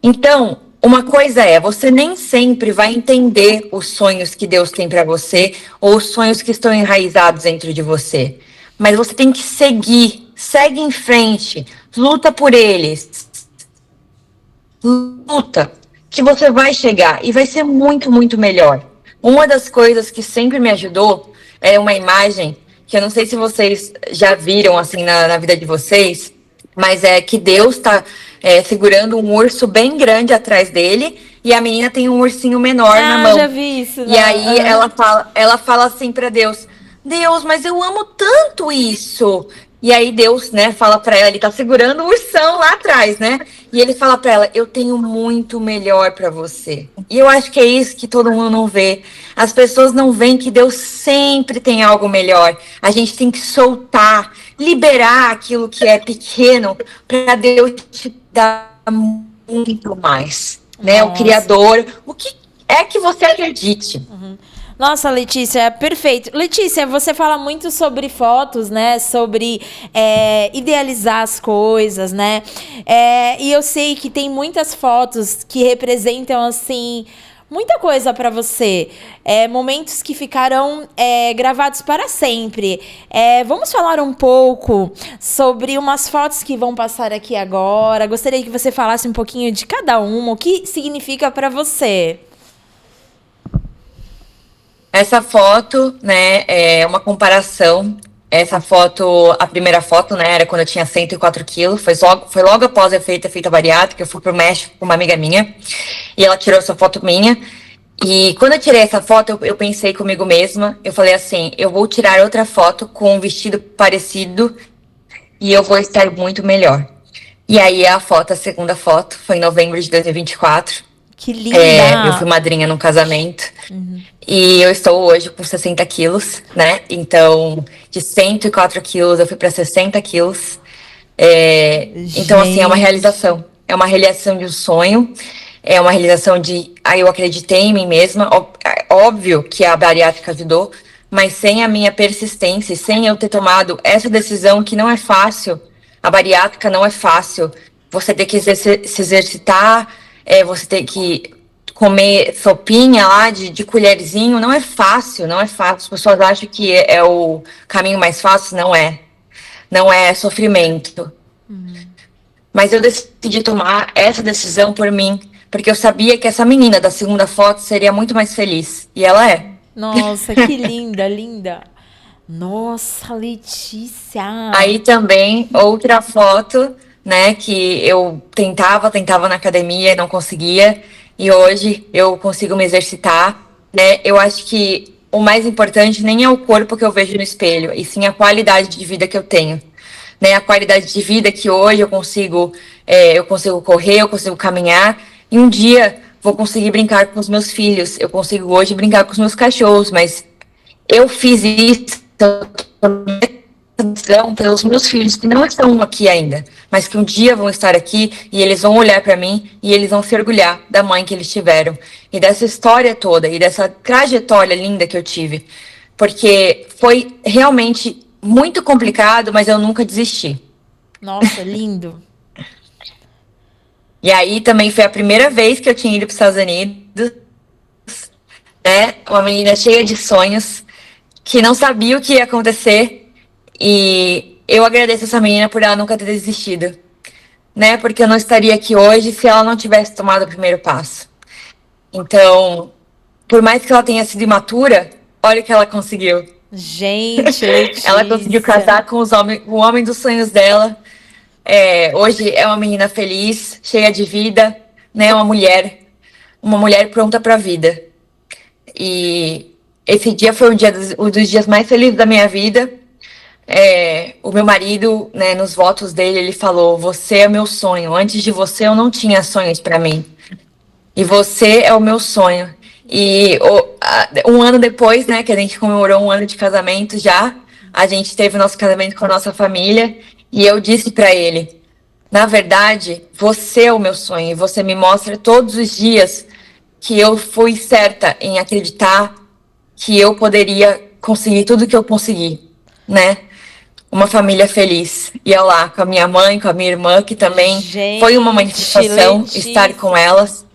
Então, uma coisa é, você nem sempre vai entender os sonhos que Deus tem para você ou os sonhos que estão enraizados dentro de você. Mas você tem que segue em frente, luta por eles. Luta, que você vai chegar e vai ser muito, muito melhor. Uma das coisas que sempre me ajudou é uma imagem que eu não sei se vocês já viram assim na vida de vocês, mas é que Deus está segurando um urso bem grande atrás dele e a menina tem um ursinho menor na mão. Já vi isso. E aí ela fala assim para Deus, Deus, mas eu amo tanto isso. E aí Deus, né, fala para ela, ele tá segurando o ursão lá atrás, né? E ele fala para ela, eu tenho muito melhor para você. E eu acho que é isso que todo mundo não vê. As pessoas não veem que Deus sempre tem algo melhor. A gente tem que soltar, liberar aquilo que é pequeno para Deus te dar muito mais, né? O Criador, o que é que você acredite. Uhum. Nossa, Letícia, perfeito. Letícia, você fala muito sobre fotos, né? Sobre idealizar as coisas, né? E eu sei que tem muitas fotos que representam, assim, muita coisa para você. Momentos que ficarão gravados para sempre. Vamos falar um pouco sobre umas fotos que vão passar aqui agora. Gostaria que você falasse um pouquinho de cada uma, o que significa para você. Essa foto, né, é uma comparação. Essa foto, a primeira foto, né, era quando eu tinha 104 quilos. Foi logo após eu feita a bariátrica. Eu fui pro México com uma amiga minha e ela tirou essa foto minha. E quando eu tirei essa foto, eu pensei comigo mesma. Eu falei assim, eu vou tirar outra foto com um vestido parecido e eu vou estar muito melhor. E aí a segunda foto, foi em novembro de 2024. Que linda! Eu fui madrinha num casamento. Uhum. E eu estou hoje com 60 quilos, né? Então, de 104 quilos, eu fui para 60 quilos. Então, assim, é uma realização. É uma realização de um sonho. É uma realização de... eu acreditei em mim mesma. Óbvio que a bariátrica ajudou. mas sem a minha persistência, sem eu ter tomado essa decisão que não é fácil, a bariátrica não é fácil, você tem que se exercitar, você tem que comer sopinha lá de colherzinho, não é fácil, não é fácil. As pessoas acham que é o caminho mais fácil, não é. Não é sofrimento. Mas eu decidi tomar essa decisão por mim, porque eu sabia que essa menina da segunda foto seria muito mais feliz. E ela é. Nossa, que linda, linda. Nossa, Letícia. Aí também, outra foto, né, que eu tentava na academia e não conseguia, e hoje eu consigo me exercitar, né? Eu acho que o mais importante nem é o corpo que eu vejo no espelho, e sim a qualidade de vida que eu tenho, né? A qualidade de vida que hoje eu consigo correr, eu consigo caminhar, e um dia vou conseguir brincar com os meus filhos, eu consigo hoje brincar com os meus cachorros, mas eu fiz isso pelos meus filhos que não estão aqui ainda, mas que um dia vão estar aqui e eles vão olhar para mim e eles vão se orgulhar da mãe que eles tiveram e dessa história toda e dessa trajetória linda que eu tive, porque foi realmente muito complicado, mas eu nunca desisti. Nossa, lindo. E aí também foi a primeira vez que eu tinha ido para os Estados Unidos, né? Uma menina cheia de sonhos, que não sabia o que ia acontecer. E eu agradeço essa menina por ela nunca ter desistido, né? Porque eu não estaria aqui hoje se ela não tivesse tomado o primeiro passo. Então, por mais que ela tenha sido imatura, olha o que ela conseguiu. Gente, Letícia. Ela conseguiu casar com o homem dos sonhos dela. Hoje é uma menina feliz, cheia de vida, né? Uma mulher pronta para a vida. E esse dia foi um dos dias mais felizes da minha vida. O meu marido, né, nos votos dele, ele falou: você é meu sonho. Antes de você, eu não tinha sonhos para mim. E você é o meu sonho. E um ano depois, né, que a gente comemorou um ano de casamento já, a gente teve o nosso casamento com a nossa família. E eu disse para ele: na verdade, você é o meu sonho. E você me mostra todos os dias que eu fui certa em acreditar que eu poderia conseguir tudo que eu consegui, né? Uma família feliz. E eu lá, com a minha mãe, com a minha irmã, que também foi uma manifestação, Letícia. estar com elas.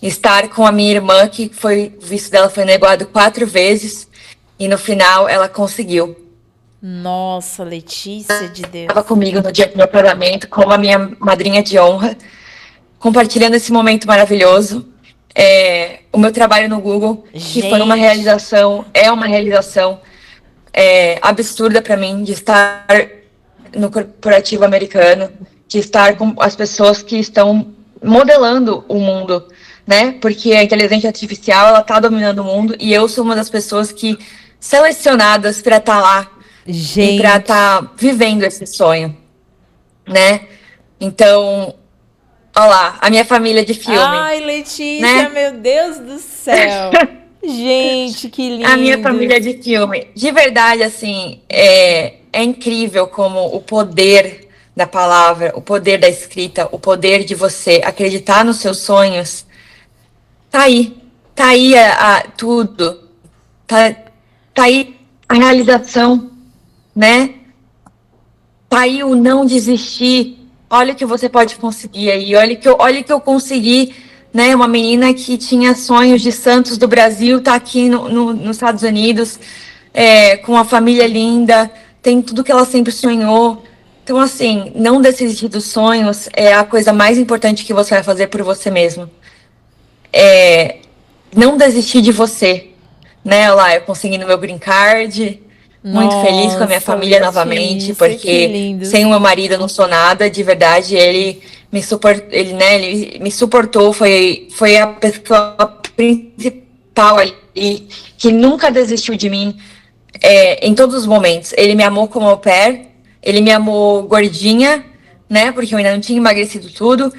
Estar com a minha irmã, que o visto dela foi negado 4 vezes, e no final ela conseguiu. Nossa, Letícia de Deus. Estava comigo no dia do meu casamento, como a minha madrinha de honra, compartilhando esse momento maravilhoso. O meu trabalho no Google, que foi uma realização, é uma realização absurda para mim, de estar no corporativo americano, de estar com as pessoas que estão modelando o mundo, né? Porque a inteligência artificial, ela está dominando o mundo e eu sou uma das pessoas que selecionadas para estar lá e para estar vivendo esse sonho, né? Então, olha lá, a minha família de filme. Ai, Letícia, né? Meu Deus do céu. Gente, que lindo. A minha família de filme. De verdade, assim, é incrível como o poder da palavra, o poder da escrita, o poder de você acreditar nos seus sonhos, tá aí. Tá aí tudo. Tá aí a realização, né? Tá aí o não desistir. Olha o que você pode conseguir aí. Olha que eu consegui, né? Uma menina que tinha sonhos de Santos do Brasil, tá aqui nos Estados Unidos, com uma família linda, tem tudo que ela sempre sonhou. Então, assim, não desistir dos sonhos é a coisa mais importante que você vai fazer por você mesmo. Não desistir de você, né? Olha lá, eu consegui no meu green card, muito feliz com a minha família novamente, porque sem o meu marido eu não sou nada, de verdade. Ele me suportou, foi a pessoa principal ali, que nunca desistiu de mim, em todos os momentos. Ele me amou como au pair, ele me amou gordinha, né, porque eu ainda não tinha emagrecido tudo.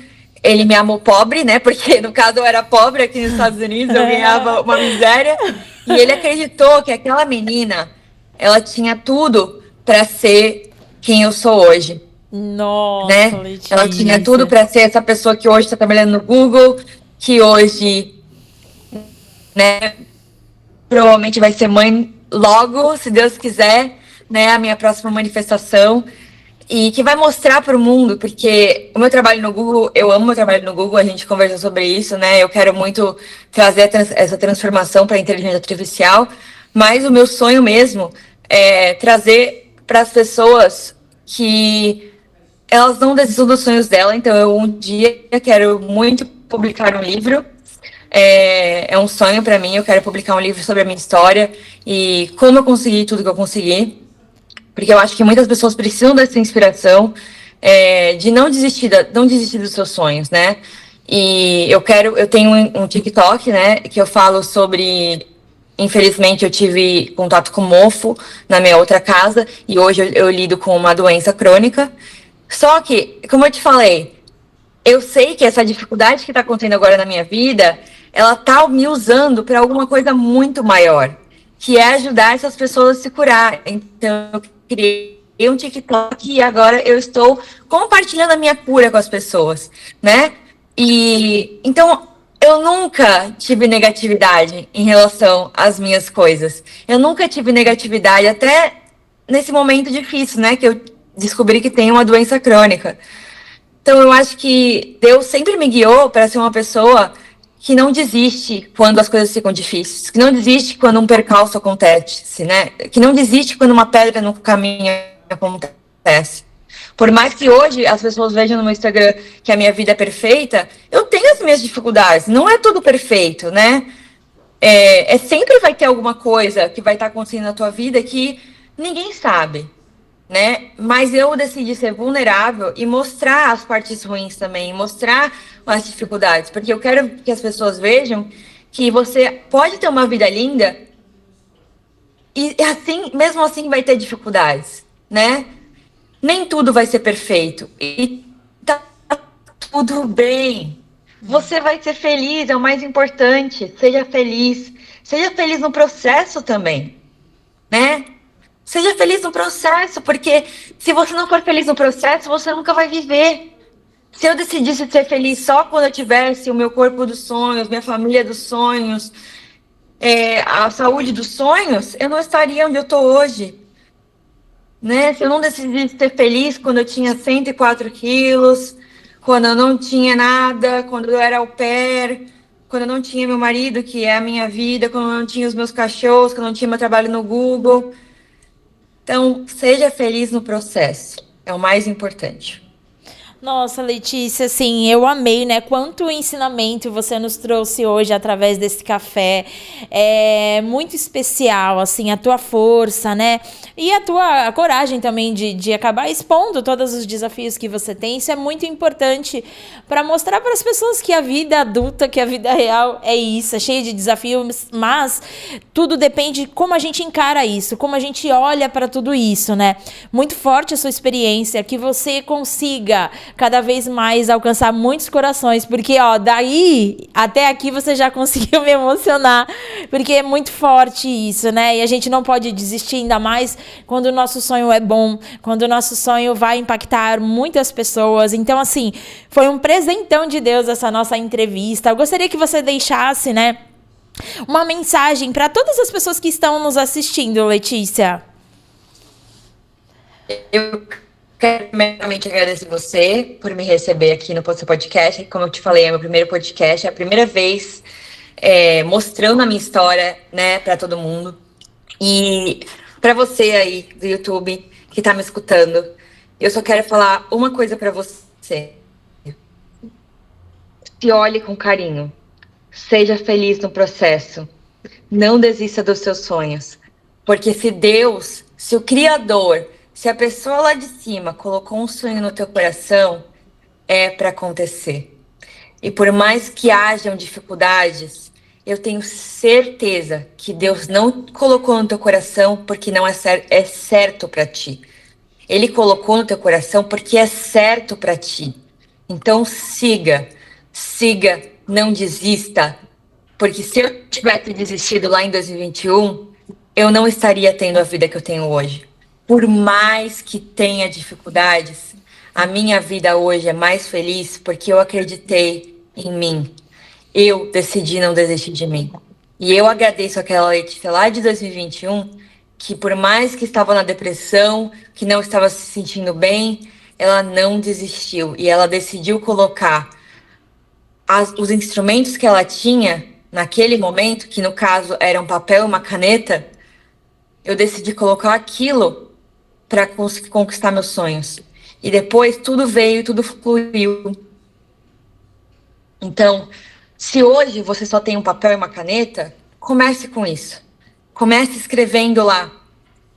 Ele me amou pobre, né, porque no caso eu era pobre aqui nos Estados Unidos, eu ganhava uma miséria. E ele acreditou que aquela menina, ela tinha tudo para ser quem eu sou hoje. Nossa, né? Letícia. Ela tinha tudo para ser essa pessoa que hoje está trabalhando no Google, que hoje, né, provavelmente vai ser mãe logo, se Deus quiser, né? A minha próxima manifestação. E que vai mostrar para o mundo, porque o meu trabalho no Google, eu amo meu trabalho no Google, a gente conversou sobre isso, né? Eu quero muito trazer essa transformação para a inteligência artificial, mas o meu sonho mesmo é trazer para as pessoas que elas não desistam dos sonhos dela. Então, eu um dia quero muito publicar um livro. É um sonho para mim. Eu quero publicar um livro sobre a minha história e como eu consegui tudo que eu consegui. Porque eu acho que muitas pessoas precisam dessa inspiração, de não desistir, não desistir dos seus sonhos, né? E eu tenho um TikTok, né, que eu falo sobre. Infelizmente, eu tive contato com mofo na minha outra casa e hoje eu lido com uma doença crônica. Só que, como eu te falei, eu sei que essa dificuldade que está acontecendo agora na minha vida, ela tá me usando para alguma coisa muito maior, que é ajudar essas pessoas a se curar. Então, eu criei um TikTok e agora eu estou compartilhando a minha cura com as pessoas, né? E então eu nunca tive negatividade em relação às minhas coisas. Eu nunca tive negatividade até nesse momento difícil, né? Que eu descobri que tenho uma doença crônica. Então, eu acho que Deus sempre me guiou para ser uma pessoa que não desiste quando as coisas ficam difíceis, que não desiste quando um percalço acontece, né? Que não desiste quando uma pedra no caminho acontece. Por mais que hoje as pessoas vejam no meu Instagram que a minha vida é perfeita, eu tenho as minhas dificuldades, não é tudo perfeito, né? Sempre vai ter alguma coisa que vai estar acontecendo na tua vida que ninguém sabe, né? Mas eu decidi ser vulnerável e mostrar as partes ruins também, mostrar as dificuldades, porque eu quero que as pessoas vejam que você pode ter uma vida linda e assim, mesmo assim vai ter dificuldades, né? Nem tudo vai ser perfeito e tá tudo bem. Você vai ser feliz, é o mais importante. Seja feliz. Seja feliz no processo também, né? Seja feliz no processo, porque se você não for feliz no processo, você nunca vai viver. Se eu decidisse ser feliz só quando eu tivesse o meu corpo dos sonhos, minha família dos sonhos, a saúde dos sonhos, eu não estaria onde eu estou hoje. Né? Se eu não decidisse ser feliz quando eu tinha 104 quilos, quando eu não tinha nada, quando eu era au pair, quando eu não tinha meu marido, que é a minha vida, quando eu não tinha os meus cachorros, quando eu não tinha meu trabalho no Google. Então, seja feliz no processo. É o mais importante. Nossa, Letícia, assim, eu amei, né? Quanto ensinamento você nos trouxe hoje através desse café. É muito especial, assim, a tua força, né? E a tua coragem também de acabar expondo todos os desafios que você tem. Isso é muito importante para mostrar para as pessoas que a vida adulta, que a vida real é isso, é cheia de desafios, mas tudo depende de como a gente encara isso, como a gente olha para tudo isso, né? Muito forte a sua experiência, que você consiga cada vez mais alcançar muitos corações, porque, ó, daí até aqui você já conseguiu me emocionar, porque é muito forte isso, né? E a gente não pode desistir, ainda mais quando o nosso sonho é bom, quando o nosso sonho vai impactar muitas pessoas. Então, assim, foi um presentão de Deus essa nossa entrevista. Eu gostaria que você deixasse, né, uma mensagem para todas as pessoas que estão nos assistindo, Letícia. Eu quero primeiramente agradecer você por me receber aqui no seu podcast. Como eu te falei, é meu primeiro podcast, é a primeira vez mostrando a minha história, né, para todo mundo. E para você aí do YouTube que está me escutando, eu só quero falar uma coisa para você. Se olhe com carinho. Seja feliz no processo. Não desista dos seus sonhos. Porque se Deus, se o Criador, se a pessoa lá de cima colocou um sonho no teu coração, é para acontecer. E por mais que hajam dificuldades, eu tenho certeza que Deus não colocou no teu coração porque não é certo para ti. Ele colocou no teu coração porque é certo para ti. Então siga, não desista. Porque se eu tivesse desistido lá em 2021, eu não estaria tendo a vida que eu tenho hoje. Por mais que tenha dificuldades, a minha vida hoje é mais feliz porque eu acreditei em mim. Eu decidi não desistir de mim. E eu agradeço aquela Letícia lá de 2021, que por mais que estava na depressão, que não estava se sentindo bem, ela não desistiu e ela decidiu colocar os instrumentos que ela tinha naquele momento, que no caso eram um papel e uma caneta, eu decidi colocar aquilo para conquistar meus sonhos. E depois tudo veio, tudo fluiu. Então, se hoje você só tem um papel e uma caneta, comece com isso. Comece escrevendo lá.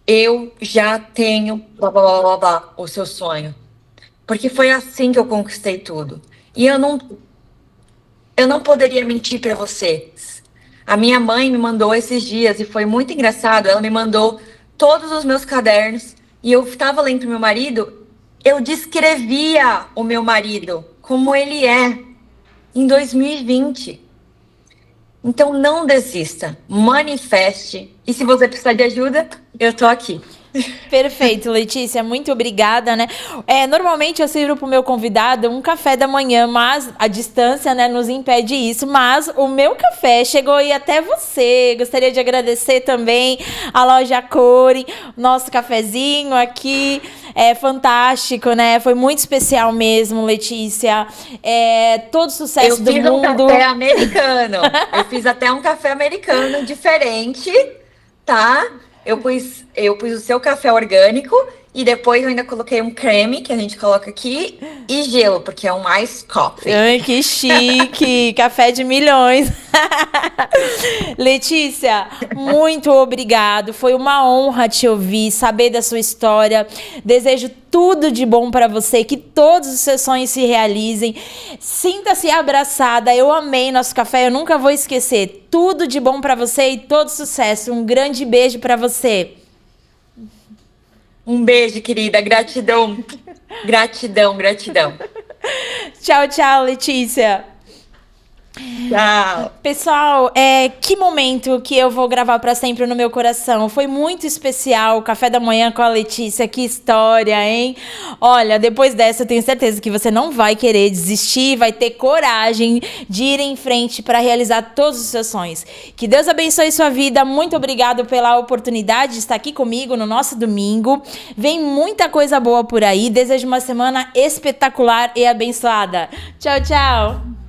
Eu já tenho blá blá blá blá, blá o seu sonho. Porque foi assim que eu conquistei tudo. E eu não poderia mentir para vocês. A minha mãe me mandou esses dias e foi muito engraçado. Ela me mandou todos os meus cadernos e eu estava lendo pro meu marido. Eu descrevia o meu marido como ele é em 2020. Então não desista, manifeste. E se você precisar de ajuda, eu tô aqui. Perfeito, Letícia, muito obrigada, né? Normalmente eu sirvo pro meu convidado um café da manhã, mas a distância, né, nos impede isso. Mas o meu café chegou aí até você. Gostaria de agradecer também a loja Core, nosso cafezinho aqui. É fantástico, né? Foi muito especial mesmo, Letícia. Todo sucesso do mundo. Eu fiz um café americano. Eu fiz até um café americano diferente, tá? Eu pus o seu café orgânico e depois eu ainda coloquei um creme que a gente coloca aqui e gelo, porque é um ice coffee. Ai, que chique! Café de milhões. Letícia, muito obrigado. Foi uma honra te ouvir, saber da sua história. Desejo tudo de bom para você, que todos os seus sonhos se realizem. Sinta-se abraçada. Eu amei nosso café, eu nunca vou esquecer. Tudo de bom para você e todo sucesso. Um grande beijo para você. Um beijo, querida. Gratidão. Gratidão, gratidão. Tchau, tchau, Letícia. Tchau. Pessoal, que momento que eu vou gravar para sempre no meu coração. Foi muito especial o café da manhã com a Letícia. Que história, hein? Olha, depois dessa eu tenho certeza que você não vai querer desistir, vai ter coragem de ir em frente para realizar todos os seus sonhos. Que Deus abençoe sua vida. Muito obrigado pela oportunidade de estar aqui comigo no nosso domingo. Vem muita coisa boa por aí. Desejo uma semana espetacular e abençoada. Tchau, tchau.